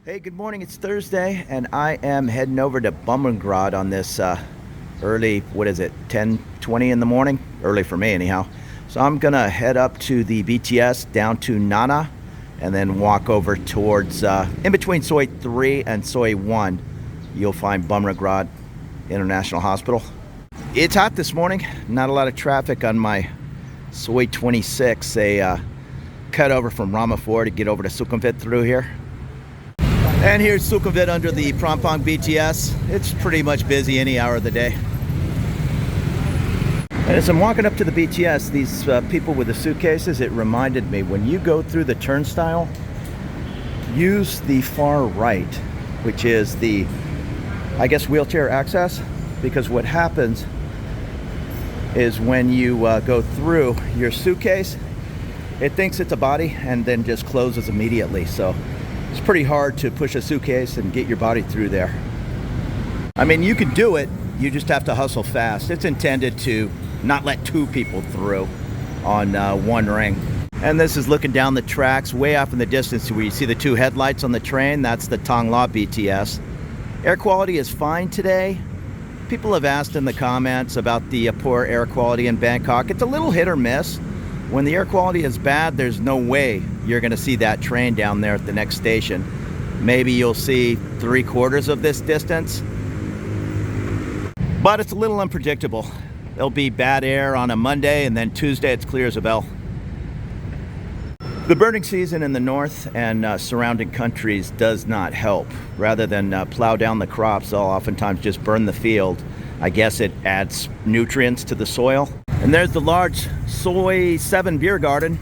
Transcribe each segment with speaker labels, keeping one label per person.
Speaker 1: Hey, good morning. It's Thursday, and I am heading over to Bumrungrad on this early, 10:20 in the morning? Early for me, anyhow. So I'm going to head up to the BTS down to Nana and then walk over towards, in between Soi 3 and Soi 1, you'll find Bumrungrad International Hospital. It's hot this morning. Not a lot of traffic on my Soi 26. A cut over from Ramapur to get over to Sukhumvit through here. And here's Sukhumvit under the Ploenchit BTS. It's pretty much busy any hour of the day. And as I'm walking up to the BTS, these people with the suitcases, it reminded me, when you go through the turnstile, use the far right, which is the, I guess, wheelchair access, because what happens is when you go through your suitcase, it thinks it's a body and then just closes immediately. So it's pretty hard to push a suitcase and get your body through there. I mean, you can do it, you just have to hustle fast. It's intended to not let two people through on one ring. And this is looking down the tracks way off in the distance where you see the two headlights on the train. That's the Thongla BTS. Air quality is fine today. People have asked in the comments about the poor air quality in Bangkok. It's a little hit or miss. When the air quality is bad, there's no way you're going to see that train down there at the next station. Maybe you'll see 3/4 of this distance. But it's a little unpredictable. There'll be bad air on a Monday, and then Tuesday it's clear as a bell. The burning season in the north and surrounding countries does not help. Rather than plow down the crops, they'll oftentimes just burn the field. I guess it adds nutrients to the soil. And there's the large Soi 7 beer garden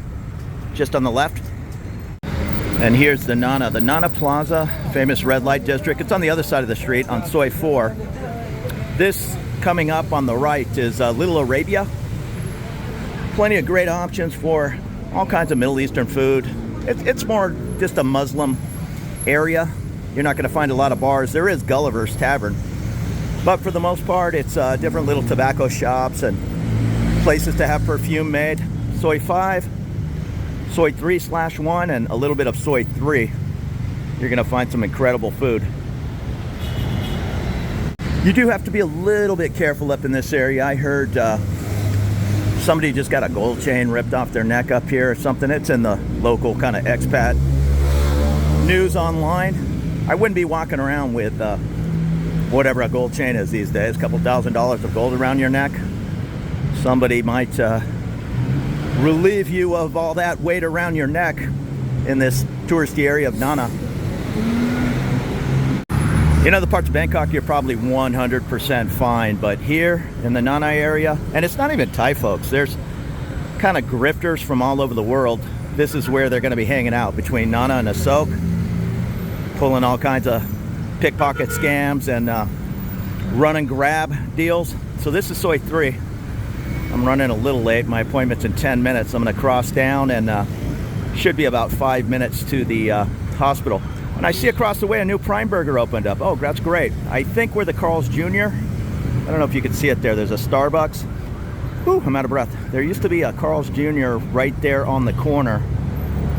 Speaker 1: just on the left. And here's the Nana Plaza, famous red light district. It's on the other side of the street on Soi 4. This coming up on the right is Little Arabia. Plenty of great options for all kinds of Middle Eastern food. It's more just a Muslim area. You're not going to find a lot of bars. There is Gulliver's Tavern, but for the most part, it's different little tobacco shops and places to have perfume made. Soi 5, Soi 3/1, and a little bit of Soi 3. You're going to find some incredible food. You do have to be a little bit careful up in this area. I heard somebody just got a gold chain ripped off their neck up here or something. It's in the local kind of expat news online. I wouldn't be walking around with whatever a gold chain is these days, a couple $1,000s of gold around your neck. Somebody might relieve you of all that weight around your neck in this touristy area of Nana. In other parts of Bangkok, you're probably 100% fine, but here in the Nana area, and it's not even Thai folks, there's kind of grifters from all over the world. This is where they're going to be hanging out, between Nana and Asok, pulling all kinds of pickpocket scams and run and grab deals. So this is Soi 3. I'm running a little late. My appointment's in 10 minutes. I'm going to cross down and should be about 5 minutes to the hospital. And I see across the way a new Prime Burger opened up. Oh, that's great. I think we're the Carl's Jr. I don't know if you can see it there. There's a Starbucks. Whew, I'm out of breath. There used to be a Carl's Jr. right there on the corner.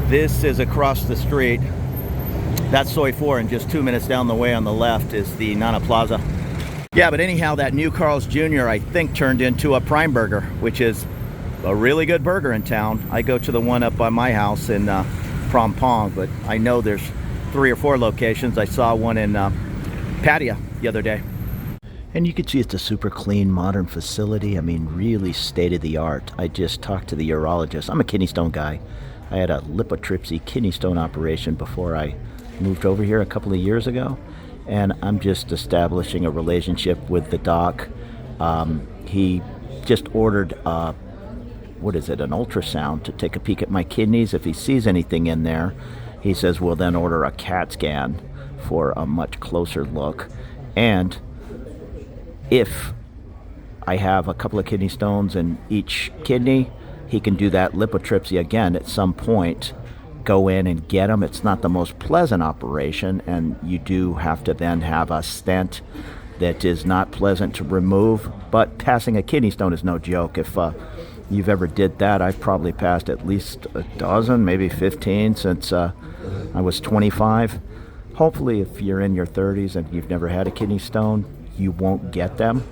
Speaker 1: This is across the street. That's Soi 4, and just 2 minutes down the way on the left is the Nana Plaza. Yeah, but anyhow, that new Carl's Jr. I think turned into a Prime Burger, which is a really good burger in town. I go to the one up by my house in Phrom Phong, but I know there's 3 or 4 locations. I saw one in Pattaya the other day. And you can see it's a super clean, modern facility. I mean, really state-of-the-art. I just talked to the urologist. I'm a kidney stone guy. I had a lithotripsy kidney stone operation before I moved over here a couple of years ago. And I'm just establishing a relationship with the doc. He just ordered an ultrasound to take a peek at my kidneys. If he sees anything in there, he says we'll then order a CAT scan for a much closer look. And if I have a couple of kidney stones in each kidney, he can do that lithotripsy again at some point, go in and get them. It's not the most pleasant operation, and you do have to then have a stent that is not pleasant to remove, but passing a kidney stone is no joke. If you've ever did that, I've probably passed at least a dozen, maybe 15 since I was 25. Hopefully, if you're in your 30s and you've never had a kidney stone, you won't get them.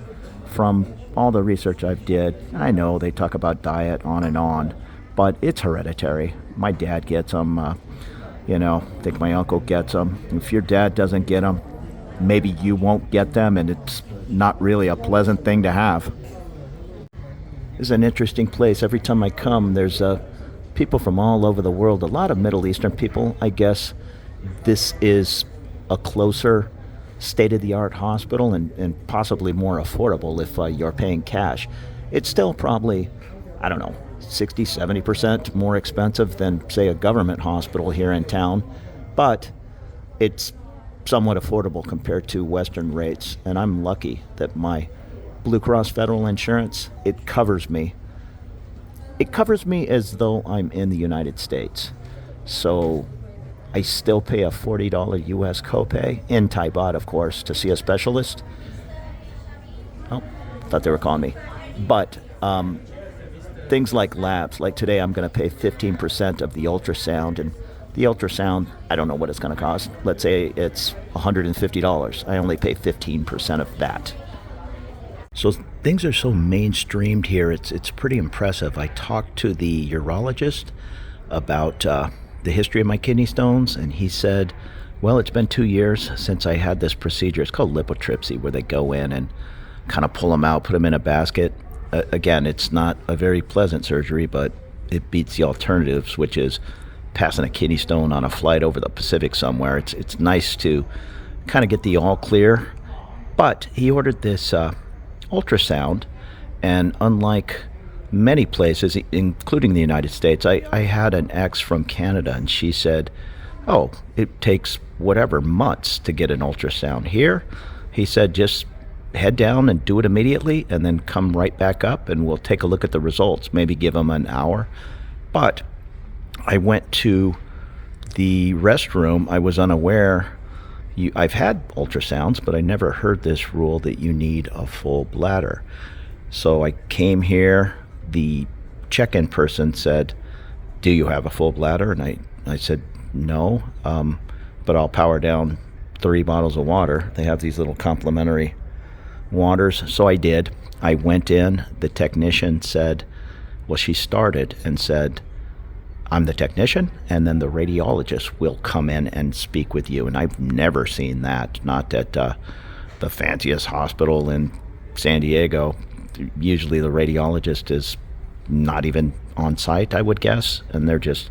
Speaker 1: From all the research I've did, I know they talk about diet on and on, but it's hereditary. My dad gets them. I think my uncle gets them. If your dad doesn't get them, maybe you won't get them, and it's not really a pleasant thing to have. This is an interesting place. Every time I come, there's people from all over the world, a lot of Middle Eastern people. I guess this is a closer state-of-the-art hospital and possibly more affordable if you're paying cash. It's still probably, I don't know, 60, 70% more expensive than, say, a government hospital here in town, but it's somewhat affordable compared to Western rates. And I'm lucky that my Blue Cross Federal Insurance, it covers me. It covers me as though I'm in the United States. So I still pay a $40 US copay, in Thai baht, of course, to see a specialist. Oh, thought they were calling me. But things like labs, like today I'm going to pay 15% of the ultrasound, and the ultrasound, I don't know what it's going to cost. Let's say it's $150. I only pay 15% of that. So things are so mainstreamed here, it's pretty impressive. I talked to the urologist about the history of my kidney stones, and he said, well, it's been 2 years since I had this procedure. It's called lithotripsy, where they go in and kind of pull them out, put them in a basket. Again, it's not a very pleasant surgery, but it beats the alternatives, which is passing a kidney stone on a flight over the Pacific somewhere. It's nice to kind of get the all clear. But he ordered this ultrasound, and unlike many places, including the United States, I had an ex from Canada, and she said, oh, it takes whatever months to get an ultrasound. Here, he said, just head down and do it immediately, and then come right back up, and we'll take a look at the results, maybe give them an hour. But I went to the restroom. I was unaware. I've had ultrasounds, but I never heard this rule that you need a full bladder. So I came here. The check-in person said, do you have a full bladder? And I said, no, but I'll power down 3 bottles of water. They have these little complimentary waters. So I did. I went in. The technician said, well, she started and said, I'm the technician, and then the radiologist will come in and speak with you. And I've never seen that, not at the fanciest hospital in San Diego. Usually the radiologist is not even on site, I would guess, and they're just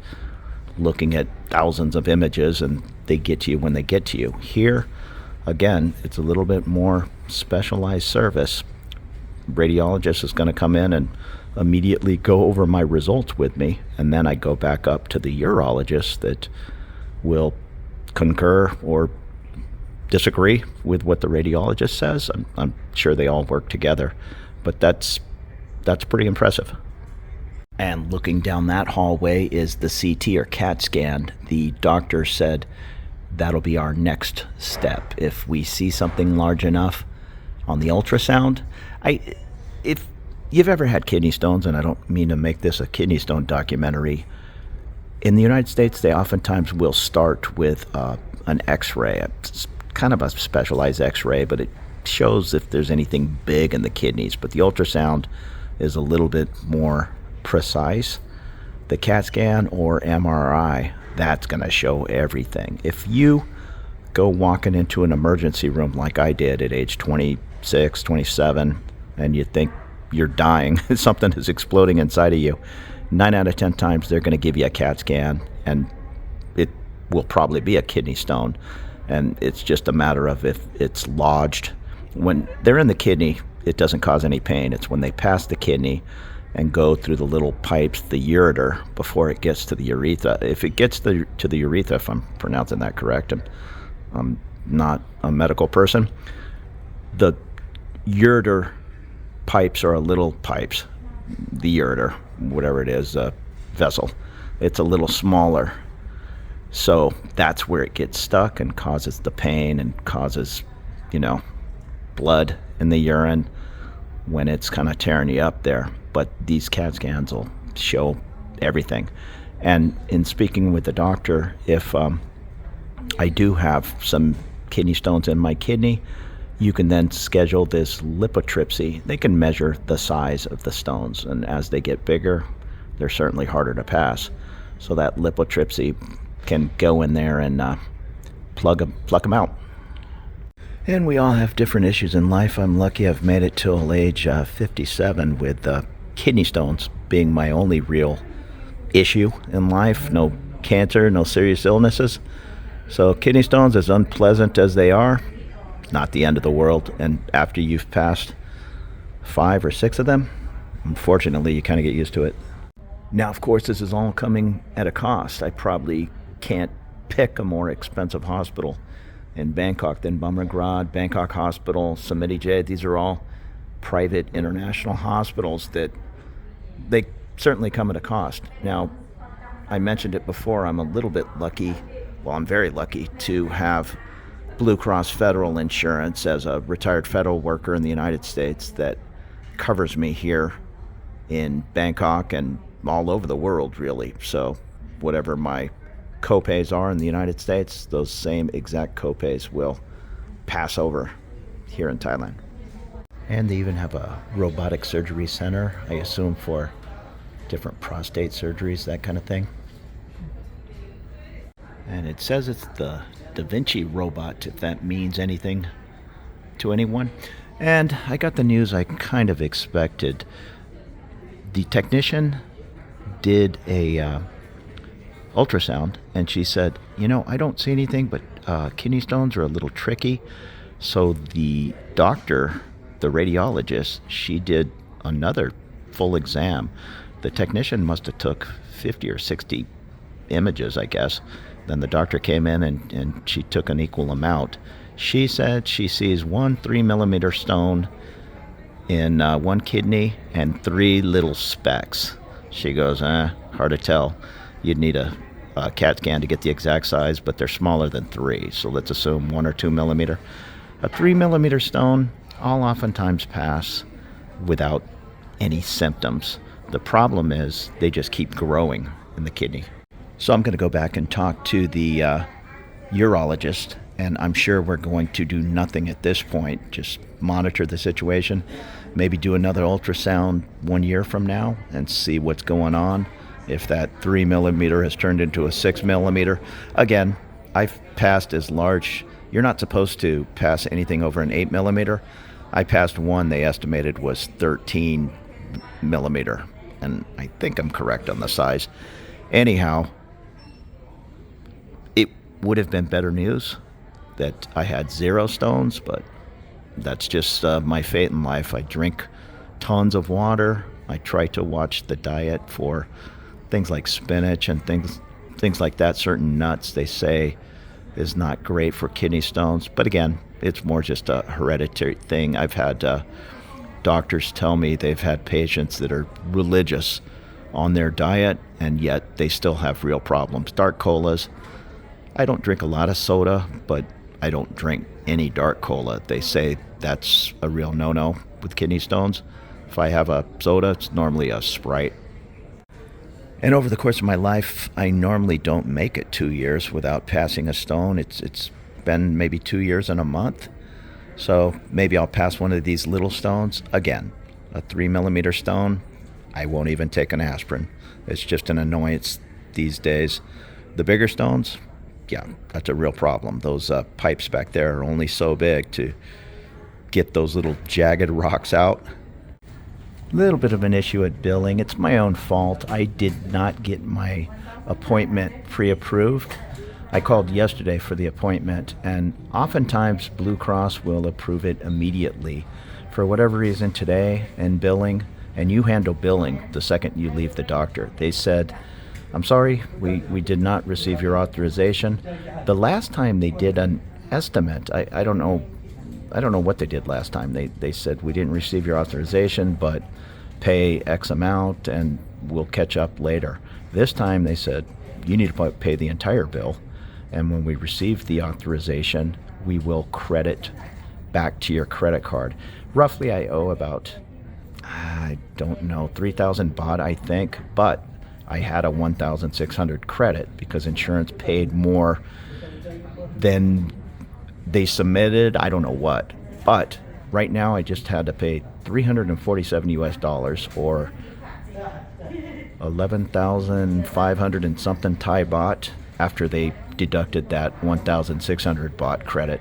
Speaker 1: looking at thousands of images, and they get to you when they get to you. Here, again, it's a little bit more specialized service. Radiologist is going to come in and immediately go over my results with me, and then I go back up to the urologist that will concur or disagree with what the radiologist says. I'm sure they all work together, but that's pretty impressive. And looking down that hallway is the CT or CAT scan. The doctor said that'll be our next step. If we see something large enough on the ultrasound, if you've ever had kidney stones, and I don't mean to make this a kidney stone documentary, in the United States, they oftentimes will start with an x-ray. It's kind of a specialized x-ray, but it shows if there's anything big in the kidneys. But the ultrasound is a little bit more precise. The CAT scan or MRI, that's going to show everything. If you go walking into an emergency room like I did at age 26, 27, and you think you're dying, something is exploding inside of you, 9 out of 10 times they're going to give you a CAT scan, and it will probably be a kidney stone. And it's just a matter of if it's lodged. When they're in the kidney, it doesn't cause any pain. It's when they pass the kidney and go through the little pipes, the ureter, before it gets to the urethra. If it gets to the urethra, if I'm pronouncing that correct, I'm not a medical person, the ureter pipes are little pipes. The ureter, whatever it is, vessel, it's a little smaller. So that's where it gets stuck and causes the pain and causes, blood in the urine when it's kind of tearing you up there. But these CAT scans will show everything. And in speaking with the doctor, if I do have some kidney stones in my kidney. You can then schedule this lithotripsy. They can measure the size of the stones, and as they get bigger, they're certainly harder to pass. So that lithotripsy can go in there and pluck them out. And we all have different issues in life. I'm lucky I've made it till age 57 with kidney stones being my only real issue in life. No cancer, no serious illnesses. So kidney stones, as unpleasant as they are, not the end of the world. And after you've passed 5 or 6 of them, unfortunately, you kind of get used to it. Now, of course, this is all coming at a cost. I probably can't pick a more expensive hospital in Bangkok than Bumrungrad, Bangkok Hospital, Samiti J. These are all private international hospitals that they certainly come at a cost. Now, I mentioned it before, I'm a little bit lucky, well, I'm very lucky to have Blue Cross Federal Insurance as a retired federal worker in the United States that covers me here in Bangkok and all over the world, really. So whatever my copays are in the United States, those same exact copays will pass over here in Thailand. And they even have a robotic surgery center, I assume for different prostate surgeries, that kind of thing. And it says it's the Da Vinci robot, if that means anything to anyone. And I got the news I kind of expected. The technician did a ultrasound, and she said, I don't see anything, but kidney stones are a little tricky. So the doctor, the radiologist, she did another full exam. The technician must have took 50 or 60 images, I guess. Then the doctor came in and she took an equal amount. She said she sees 1 3-millimeter stone in one kidney and 3 little specks. She goes, hard to tell. You'd need a CAT scan to get the exact size, but they're smaller than 3. So let's assume 1 or 2 millimeter. A 3-millimeter stone, I'll oftentimes pass without any symptoms. The problem is they just keep growing in the kidney. So I'm going to go back and talk to the urologist, and I'm sure we're going to do nothing at this point, just monitor the situation, maybe do another ultrasound 1 year from now and see what's going on. If that 3 millimeter has turned into a 6 millimeter. Again, I've passed as large. You're not supposed to pass anything over an 8 millimeter. I passed one they estimated was 13 millimeter, and I think I'm correct on the size. Anyhow, it would have been better news that I had 0 stones, but that's just my fate in life. I drink tons of water. I try to watch the diet for things like spinach and things like that. Certain nuts, they say, is not great for kidney stones. But again, it's more just a hereditary thing. I've had doctors tell me they've had patients that are religious on their diet, and yet they still have real problems. Dark colas. I don't drink a lot of soda, but I don't drink any dark cola. They say that's a real no-no with kidney stones. If I have a soda, it's normally a Sprite. And over the course of my life, I normally don't make it 2 years without passing a stone. It's been maybe 2 years and a month. So maybe I'll pass one of these little stones. Again, a 3 millimeter stone, I won't even take an aspirin. It's just an annoyance these days. The bigger stones, yeah, that's a real problem. Those pipes back there are only so big to get those little jagged rocks out. Little bit of an issue at billing. It's my own fault. I did not get my appointment pre-approved. I called yesterday for the appointment, and oftentimes Blue Cross will approve it immediately. For whatever reason today in billing, and you handle billing the second you leave the doctor, they said, I'm sorry, we did not receive your authorization. The last time they did an estimate, I don't know what they did last time. They said we didn't receive your authorization, but pay X amount and we'll catch up later. This time they said you need to pay the entire bill, and when we receive the authorization, we will credit back to your credit card. Roughly I owe about, I don't know, 3,000 baht, I think, but I had a 1,600 credit because insurance paid more then they submitted, I don't know what. But right now I just had to pay $347 or 11,500 and something Thai baht after they deducted that 1,600 baht credit.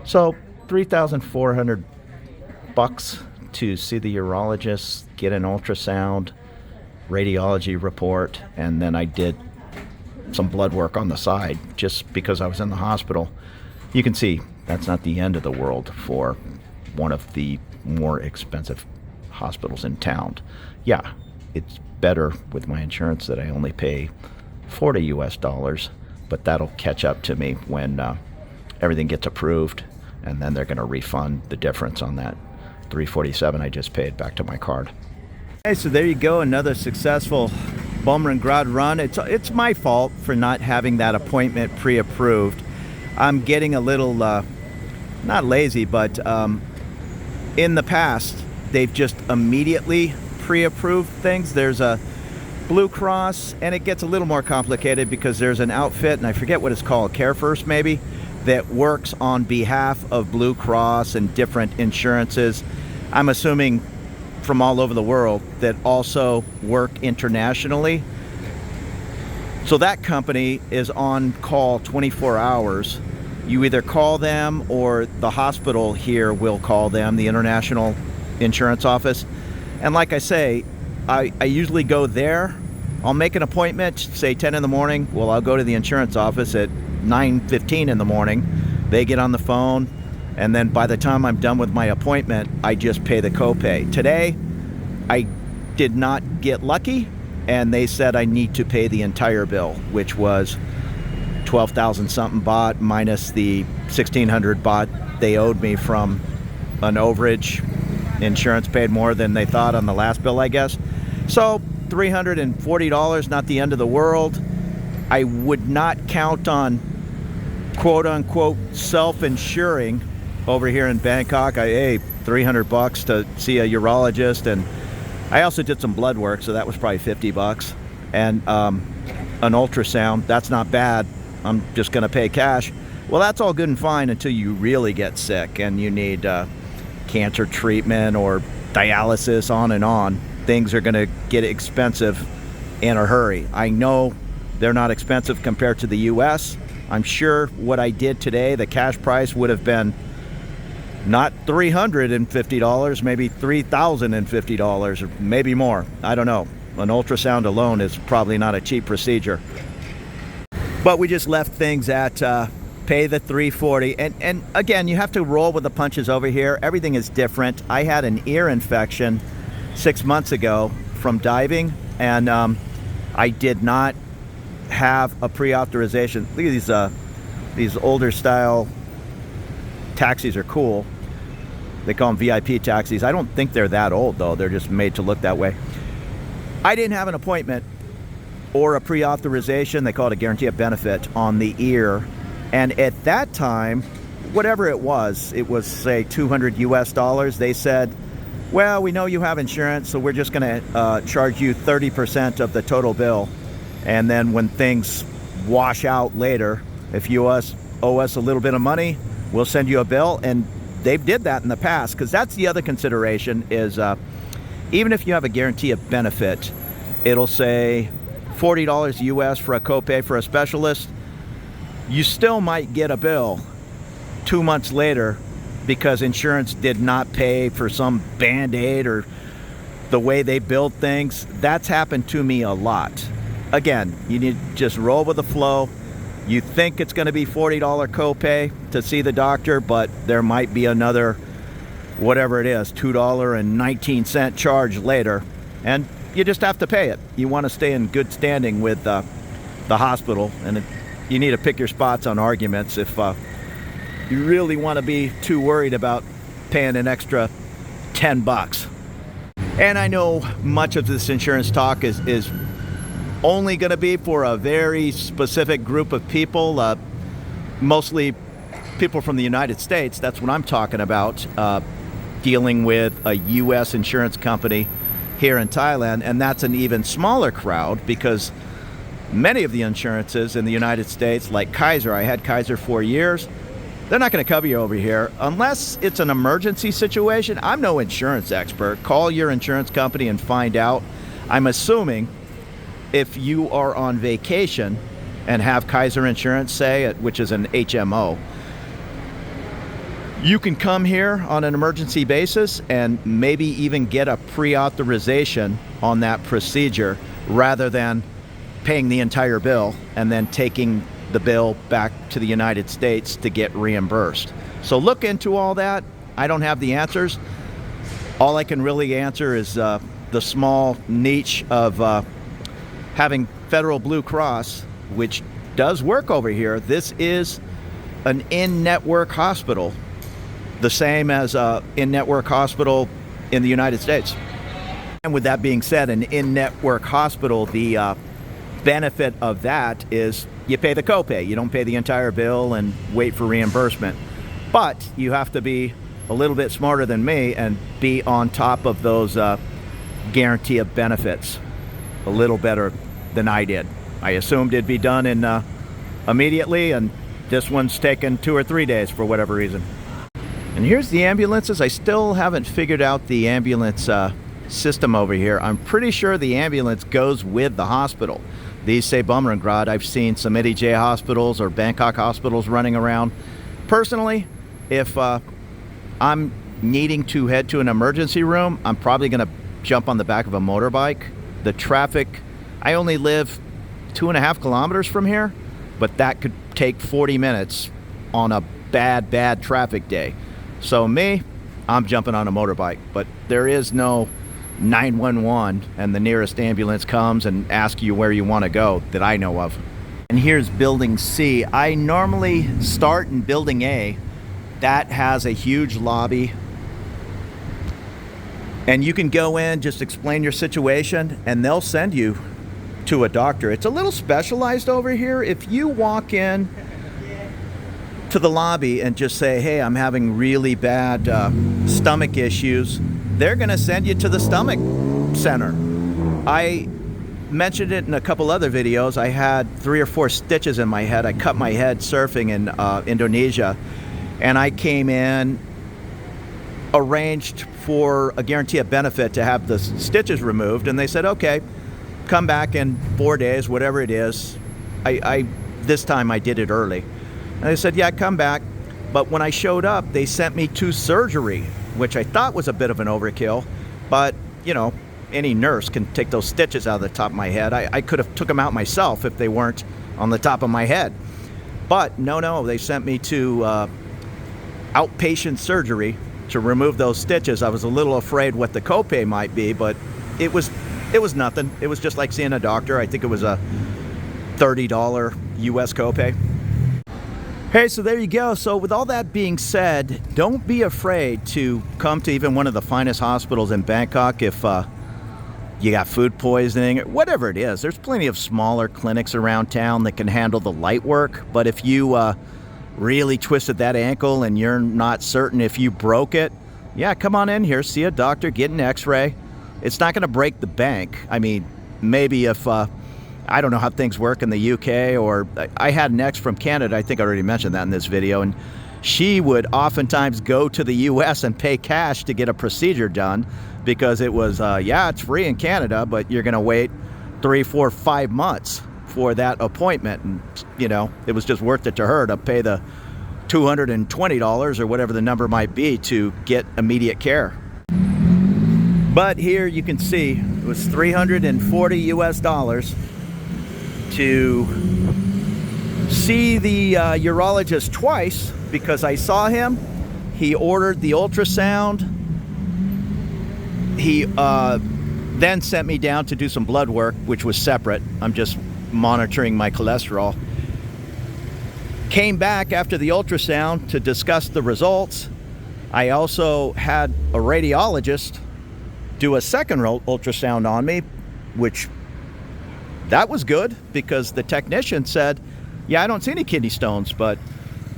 Speaker 1: So 3,400 bucks to see the urologist, get an ultrasound, radiology report, and then I did some blood work on the side just because I was in the hospital. You can see that's not the end of the world for one of the more expensive hospitals in town. Yeah, it's better with my insurance that I only pay $40, but that'll catch up to me when everything gets approved, and then they're going to refund the difference on that $347 I just paid back to my card. Okay, so there you go, another successful Bumrungrad run. It's my fault for not having that appointment pre-approved. I'm getting a little, not lazy, but in the past, they've just immediately pre-approved things. There's a Blue Cross, and it gets a little more complicated because there's an outfit, and I forget what it's called, Care First maybe, that works on behalf of Blue Cross and different insurances. I'm assuming from all over the world that also work internationally. So that company is on call 24 hours. You either call them or the hospital here will call them, the international insurance office. And like I say, I usually go there. I'll make an appointment, say 10 in the morning. Well, I'll go to the insurance office at 9:15 in the morning. They get on the phone, and then by the time I'm done with my appointment, I just pay the copay. Today, I did not get lucky, and they said I need to pay the entire bill, which was 12,000 something baht minus the 1,600 baht they owed me from an overage. Insurance paid more than they thought on the last bill, I guess. So $340, not the end of the world. I would not count on quote-unquote self-insuring over here in Bangkok. Hey, $300 to see a urologist, and I also did some blood work, so that was probably $50. And an ultrasound, that's not bad. I'm just going to pay cash. Well, that's all good and fine until you really get sick and you need cancer treatment or dialysis, on and on. Things are going to get expensive in a hurry. I know they're not expensive compared to the U.S. I'm sure what I did today, the cash price would have been not $350, maybe $3,050 or maybe more. I don't know. An ultrasound alone is probably not a cheap procedure. But we just left things at pay the $340. And again, you have to roll with the punches over here. Everything is different. I had an ear infection 6 months ago from diving, and I did not have a pre-authorization. Look at these older style taxis are cool. They call them VIP taxis. I don't think they're that old, though. They're just made to look that way. I didn't have an appointment or a pre-authorization. They call it a guarantee of benefit on the ear. And at that time, whatever it was, say $200 US. They said, well, we know you have insurance, so we're just going to charge you 30% of the total bill. And then when things wash out later, if you owe us a little bit of money, we'll send you a bill. And they've did that in the past, because that's the other consideration is even if you have a guarantee of benefit, it'll say $40 US for a copay for a specialist. You still might get a bill 2 months later because insurance did not pay for some Band-Aid or the way they build things. That's happened to me a lot. Again, you need to just roll with the flow. You think it's going to be $40 copay to see the doctor, but there might be another, whatever it is, $2.19 charge later, and you just have to pay it. You want to stay in good standing with the hospital, and you need to pick your spots on arguments if you really want to be too worried about paying an extra $10. And I know much of this insurance talk is only going to be for a very specific group of people, mostly people from the United States. That's what I'm talking about, dealing with a U.S. insurance company here in Thailand. And that's an even smaller crowd because Many of the insurances in the United States, like Kaiser, I had Kaiser 4 years, they're not going to cover you over here unless it's an emergency situation. I'm no insurance expert. Call your insurance company and find out. I'm assuming if you are on vacation and have Kaiser insurance, say, which is an HMO, you can come here on an emergency basis and maybe even get a pre-authorization on that procedure rather than paying the entire bill and then taking the bill back to the United States to get reimbursed. So look into all that. I don't have the answers. All I can really answer is the small niche of having Federal Blue Cross, which does work over here. This is an in-network hospital, the same as an in-network hospital in the United States. And with that being said, an in-network hospital, the benefit of that is you pay the copay. You don't pay the entire bill and wait for reimbursement. But you have to be a little bit smarter than me and be on top of those guarantee of benefits a little better than I did. I assumed it'd be done in immediately, and this one's taken 2 or 3 days for whatever reason. And here's the ambulances. I still haven't figured out the ambulance system over here. I'm pretty sure the ambulance goes with the hospital. These say Bumrungrad. I've seen some Eddie J hospitals or Bangkok hospitals running around. Personally, if I'm needing to head to an emergency room, I'm probably going to jump on the back of a motorbike. The traffic, I only live 2.5 kilometers from here, but that could take 40 minutes on a bad traffic day. So me, I'm jumping on a motorbike, but there is no 911 and the nearest ambulance comes and asks you where you want to go that I know of. And here's building C. I normally start in building A. That has a huge lobby, and you can go in, just explain your situation, and they'll send you to a doctor. It's a little specialized over here. If you walk in to the lobby and just say, hey, I'm having really bad stomach issues, they're going to send you to the stomach center. I mentioned it in a couple other videos. I had 3 or 4 stitches in my head. I cut my head surfing in Indonesia, and I came in, arranged for a guarantee of benefit to have the stitches removed, and they said, okay, come back in 4 days, whatever it is. This time I did it early. And they said, yeah, come back. But when I showed up, they sent me to surgery, which I thought was a bit of an overkill. But, you know, any nurse can take those stitches out of the top of my head. I could have took them out myself if they weren't on the top of my head. But no, they sent me to outpatient surgery to remove those stitches. I was a little afraid what the copay might be, but it was nothing. It was just like seeing a doctor. I think it was a $30 US copay. Hey, so there you go. So with all that being said, don't be afraid to come to even one of the finest hospitals in Bangkok if you got food poisoning, or whatever it is. There's plenty of smaller clinics around town that can handle the light work. But if you really twisted that ankle and you're not certain if you broke it, yeah, come on in here, see a doctor, get an x-ray. It's not going to break the bank. I mean, maybe if I don't know how things work in the UK, or I had an ex from Canada, I think I already mentioned that in this video, and she would oftentimes go to the US and pay cash to get a procedure done because it was, yeah, it's free in Canada, but you're going to wait 3, 4, 5 months for that appointment. And, you know, it was just worth it to her to pay the $220 or whatever the number might be to get immediate care. But here you can see it was $340 US to see the urologist twice, because I saw him. He ordered the ultrasound. He then sent me down to do some blood work, which was separate. I'm just monitoring my cholesterol. Came back after the ultrasound to discuss the results. I also had a radiologist do a second ultrasound on me, which that was good, because the technician said, yeah, I don't see any kidney stones, but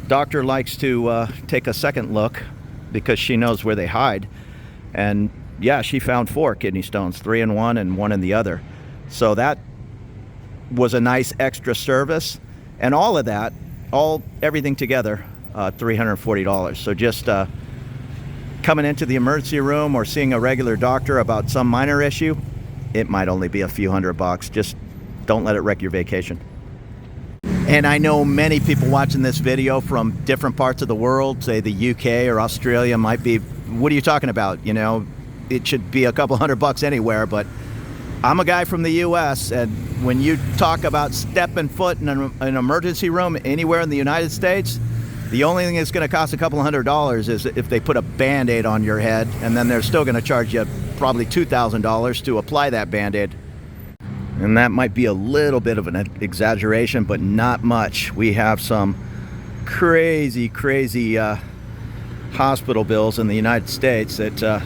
Speaker 1: doctor likes to take a second look because she knows where they hide. And yeah, she found 4 kidney stones, 3 in one and 1 in the other. So that was a nice extra service. And all of that, everything together, $340. So just coming into the emergency room or seeing a regular doctor about some minor issue, it might only be a few $100. Just don't let it wreck your vacation. And I know many people watching this video from different parts of the world, say the UK or Australia, might be, what are you talking about? You know, it should be a couple $100 anywhere, but I'm a guy from the US, and when you talk about stepping foot in an emergency room anywhere in the United States, the only thing that's going to cost a couple $100 is if they put a Band-Aid on your head, and then they're still going to charge you probably $2,000 to apply that Band-Aid. And that might be a little bit of an exaggeration, but not much. We have some crazy hospital bills in the United States that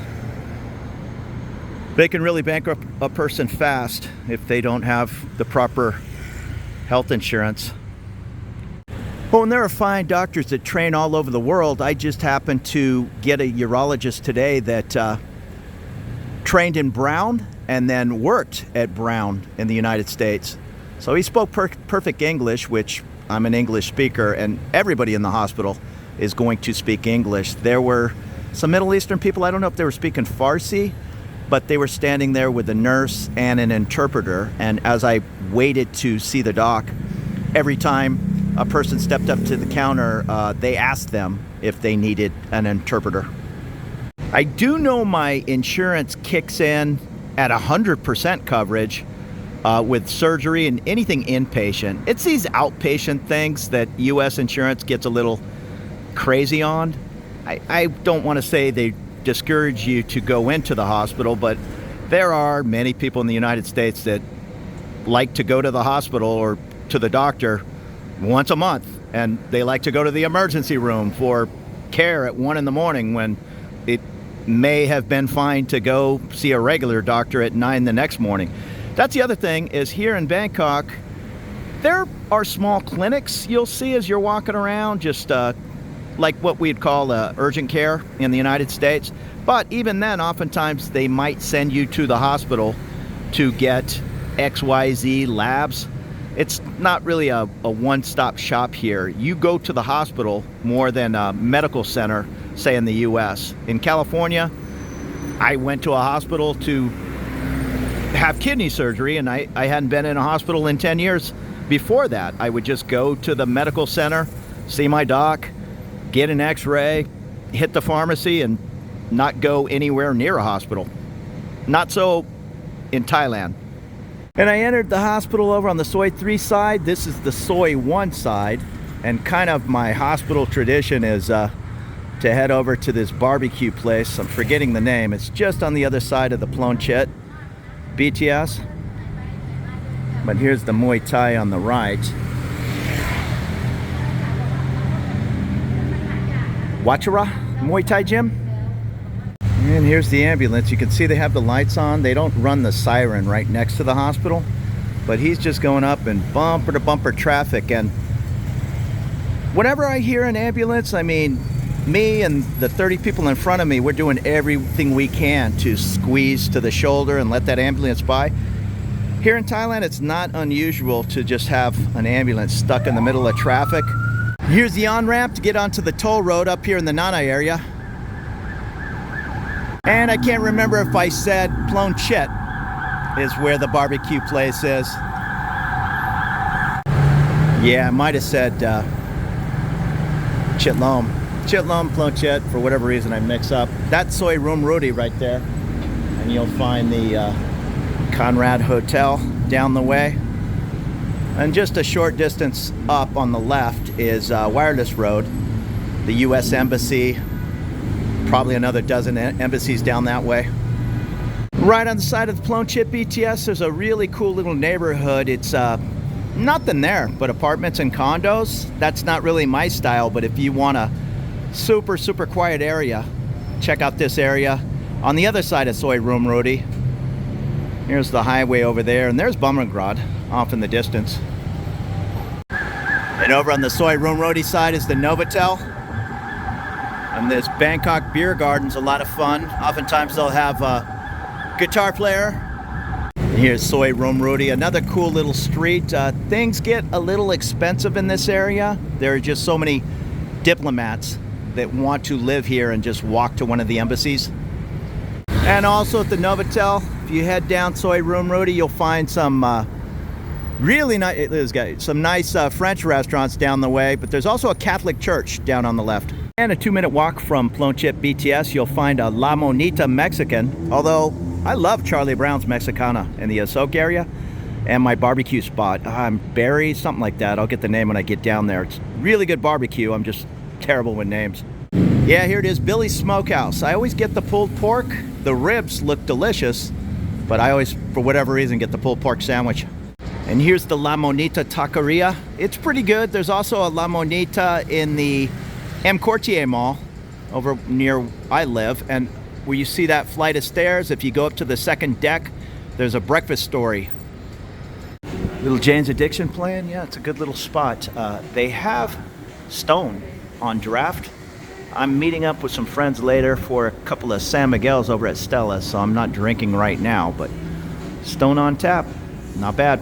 Speaker 1: they can really bankrupt a person fast if they don't have the proper health insurance. Oh, and there are fine doctors that train all over the world. I just happened to get a urologist today that trained in Brown and then worked at Brown in the United States. So he spoke perfect English, which I'm an English speaker, and everybody in the hospital is going to speak English. There were some Middle Eastern people, I don't know if they were speaking Farsi, but they were standing there with a nurse and an interpreter. And as I waited to see the doc, every time a person stepped up to the counter, they asked them if they needed an interpreter. I do know my insurance kicks in at 100% coverage with surgery and anything inpatient. It's these outpatient things that U.S. insurance gets a little crazy on. I don't want to say they discourage you to go into the hospital, but there are many people in the United States that like to go to the hospital or to the doctor once a month, and they like to go to the emergency room for care at 1 in the morning when it may have been fine to go see a regular doctor at 9 the next morning. That's the other thing, is here in Bangkok, there are small clinics you'll see as you're walking around, just like what we'd call urgent care in the United States. But even then, oftentimes they might send you to the hospital to get XYZ labs. It's not really a one-stop shop here. You go to the hospital more than a medical center, say in the US. In California, I went to a hospital to have kidney surgery, and I hadn't been in a hospital in 10 years before that. I would just go to the medical center, see my doc, get an x-ray, hit the pharmacy, and not go anywhere near a hospital. Not so in Thailand. And I entered the hospital over on the Soi 3 side. This is the Soi 1 side, and kind of my hospital tradition is to head over to this barbecue place. I'm forgetting the name. It's just on the other side of the Ploenchit BTS. But here's the Muay Thai on the right. Wachara Muay Thai gym. And here's the ambulance. You can see they have the lights on. They don't run the siren right next to the hospital, but he's just going up in bumper to bumper traffic. And whenever I hear an ambulance, I mean, me and the 30 people in front of me, we're doing everything we can to squeeze to the shoulder and let that ambulance by. Here in Thailand, it's not unusual to just have an ambulance stuck in the middle of traffic. Here's the on-ramp to get onto the toll road up here in the Nana area. And I can't remember if I said Ploenchit is where the barbecue place is. Yeah, I might have said Chitlom, Ploenchit. For whatever reason I mix up. That's Soi Room Rudy right there. And you'll find the Conrad Hotel down the way. And just a short distance up on the left is Wireless Road, the U.S. Embassy, probably another dozen embassies down that way. Right on the side of the Ploenchit BTS, there's a really cool little neighborhood. It's nothing there but apartments and condos. That's not really my style, but if you want a super quiet area, check out this area. On the other side of Soi Room Rudy, here's the highway over there, and there's Bumrungrad off in the distance. And over on the Soi Room Rudy side is the Novotel. And this Bangkok beer garden's a lot of fun. Oftentimes they'll have a guitar player Here's Soy Romrudi, another cool little street. Things get a little expensive in this area. There are just so many diplomats that want to live here and just walk to one of the embassies. And also at the Novotel, if you head down Soy Romrudi, you'll find some really nice, some nice French restaurants down the way, but there's also a Catholic church down on the left. And a 2-minute walk from Ploenchit BTS, you'll find a La Monita Mexican, although I love Charlie Brown's Mexicana in the Asok area, and my barbecue spot, Barry, something like that. I'll get the name when I get down there. It's really good barbecue. I'm just terrible with names. Yeah, here it is, Billy's Smokehouse. I always get the pulled pork. The ribs look delicious, but I always, for whatever reason, get the pulled pork sandwich. And here's the La Monita Taqueria. It's pretty good. There's also a La Monita in the M. Courtier Mall over near I live, and where you see that flight of stairs, if you go up to the second deck, there's a breakfast story. Little Jane's Addiction playing. Yeah, it's a good little spot. They have Stone on draft. I'm meeting up with some friends later for a couple of San Miguel's over at Stella's, so I'm not drinking right now, but Stone on tap, not bad.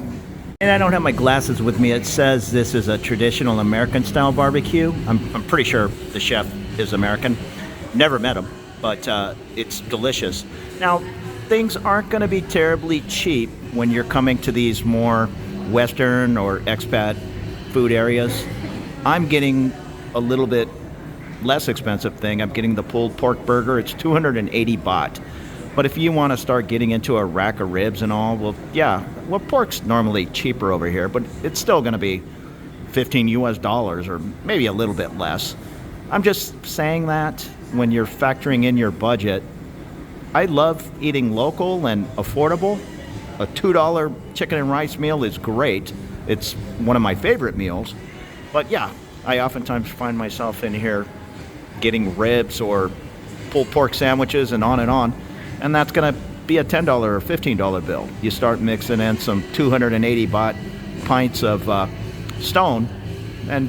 Speaker 1: And I don't have my glasses with me. It says this is a traditional American style barbecue. I'm pretty sure the chef is American. Never met him, but it's delicious. Now, things aren't going to be terribly cheap when you're coming to these more Western or expat food areas. I'm getting a little bit less expensive thing. I'm getting the pulled pork burger. It's 280 baht. But if you want to start getting into a rack of ribs and all, well, yeah, well, pork's normally cheaper over here, but it's still going to be $15 or maybe a little bit less. I'm just saying that when you're factoring in your budget. I love eating local and affordable. A $2 chicken and rice meal is great. It's one of my favorite meals. But yeah, I oftentimes find myself in here getting ribs or pulled pork sandwiches and on and on. And that's going to be a $10 or $15 bill. You start mixing in some 280 baht pints of Stone, and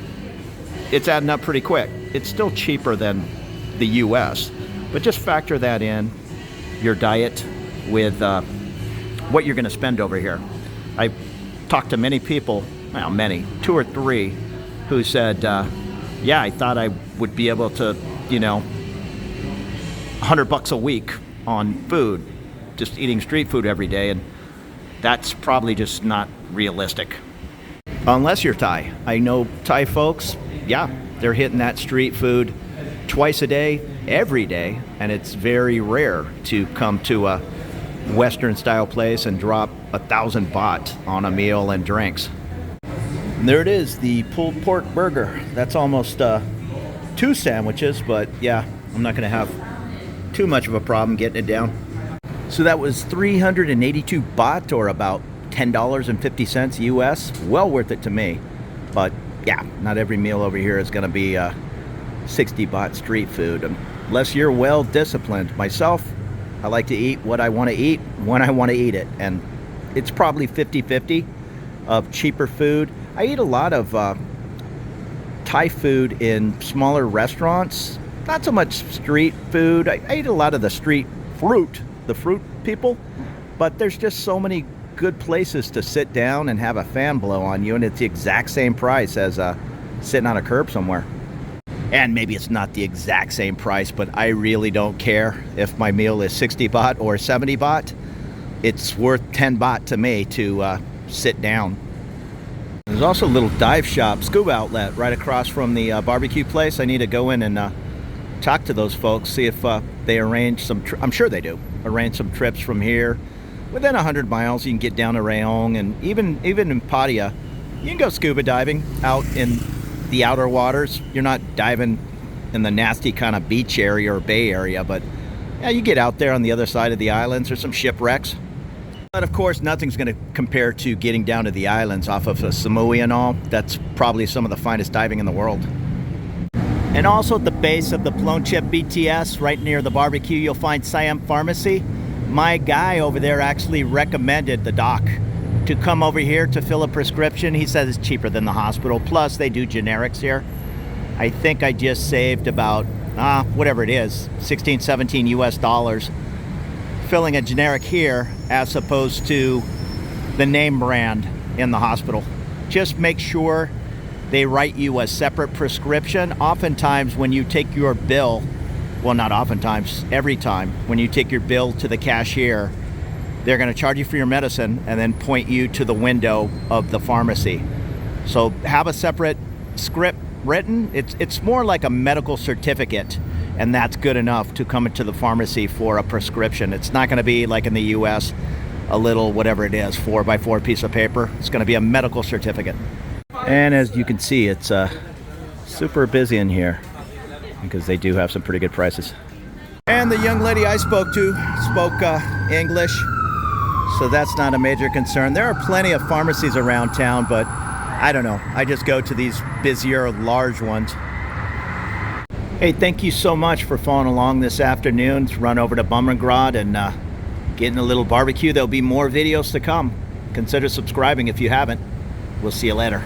Speaker 1: it's adding up pretty quick. It's still cheaper than the U.S., but just factor that in, your diet, with what you're going to spend over here. I talked to many people, well, many, 2 or 3, who said, yeah, I thought I would be able to, $100 a week on food, just eating street food every day, and that's probably just not realistic. Unless you're Thai. I know Thai folks, yeah, they're hitting that street food twice a day, every day, and it's very rare to come to a Western style place and drop 1,000 baht on a meal and drinks. And there it is, the pulled pork burger. That's almost 2 sandwiches, but yeah, I'm not going to have too much of a problem getting it down. So that was 382 baht, or about $10.50 US. Well worth it to me. But yeah, not every meal over here is going to be 60 baht street food, unless you're well disciplined. Myself, I like to eat what I want to eat when I want to eat it, and it's probably 50-50 of cheaper food. I eat a lot of Thai food in smaller restaurants, not so much street food. I eat a lot of the street fruit, the fruit people, but there's just so many good places to sit down and have a fan blow on you, and it's the exact same price as sitting on a curb somewhere. And maybe it's not the exact same price, but I really don't care if my meal is 60 baht or 70 baht. It's worth 10 baht to me to sit down. There's also a little dive shop, scuba outlet, right across from the barbecue place. I need to go in and talk to those folks, see if they arrange some, I'm sure they do, arrange some trips from here. Within 100 miles, you can get down to Rayong, and even in Pattaya, you can go scuba diving out in the outer waters. You're not diving in the nasty kind of beach area or bay area, but yeah, you get out there on the other side of the islands. There's some shipwrecks. But of course, nothing's going to compare to getting down to the islands off of Samui and all. That's probably some of the finest diving in the world. And also at the base of the Ploenchit BTS, right near the barbecue, you'll find Siam Pharmacy. My guy over there actually recommended the doc to come over here to fill a prescription. He says it's cheaper than the hospital. Plus, they do generics here. I think I just saved about, whatever it is, 16, 17 US dollars filling a generic here as opposed to the name brand in the hospital. Just make sure they write you a separate prescription. Oftentimes when you take your bill, well, not oftentimes, every time when you take your bill to the cashier, they're going to charge you for your medicine and then point you to the window of the pharmacy. So have a separate script written. It's more like a medical certificate, and that's good enough to come into the pharmacy for a prescription. It's not going to be like in the US, a little whatever it is, 4x4 piece of paper. It's going to be a medical certificate. And as you can see, it's super busy in here because they do have some pretty good prices. And the young lady I spoke to spoke English, so that's not a major concern. There are plenty of pharmacies around town, but I don't know. I just go to these busier, large ones. Hey, thank you so much for following along this afternoon. Let's run over to Bumrungrad and getting a little barbecue. There'll be more videos to come. Consider subscribing if you haven't. We'll see you later.